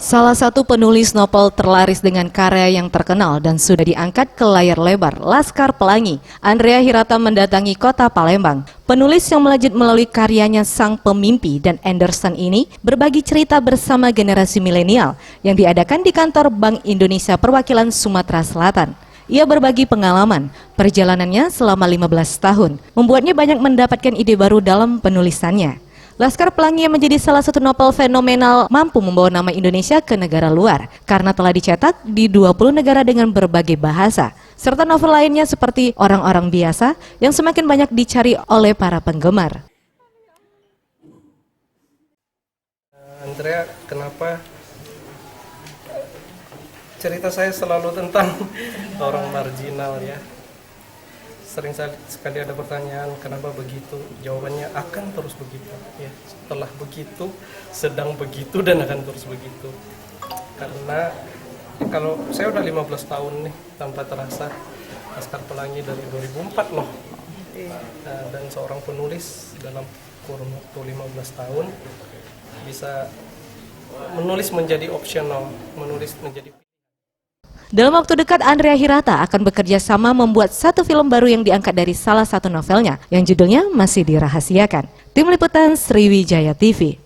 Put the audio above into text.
Salah satu penulis novel terlaris dengan karya yang terkenal dan sudah diangkat ke layar lebar, Laskar Pelangi, Andrea Hirata mendatangi kota Palembang. Penulis yang melejit melalui karyanya Sang Pemimpi dan Anderson ini berbagi cerita bersama generasi milenial yang diadakan di kantor Bank Indonesia Perwakilan Sumatera Selatan. Ia berbagi pengalaman, perjalanannya selama 15 tahun, membuatnya banyak mendapatkan ide baru dalam penulisannya. Laskar Pelangi yang menjadi salah satu novel fenomenal mampu membawa nama Indonesia ke negara luar karena telah dicetak di 20 negara dengan berbagai bahasa, serta novel lainnya seperti Orang-orang Biasa yang semakin banyak dicari oleh para penggemar. Andrea, kenapa cerita saya selalu tentang orang marginal ya? Sering sekali ada pertanyaan kenapa begitu, jawabannya akan terus begitu ya. Setelah begitu, sedang begitu dan akan terus begitu. Karena kalau saya udah 15 tahun nih tanpa terasa, Laskar Pelangi dari 2004 loh. Dan seorang penulis dalam kurun waktu 15 tahun bisa menulis menjadi opsional, menulis menjadi. Dalam waktu dekat, Andrea Hirata akan bekerja sama membuat satu film baru yang diangkat dari salah satu novelnya, yang judulnya masih dirahasiakan. Tim Liputan Sriwijaya TV.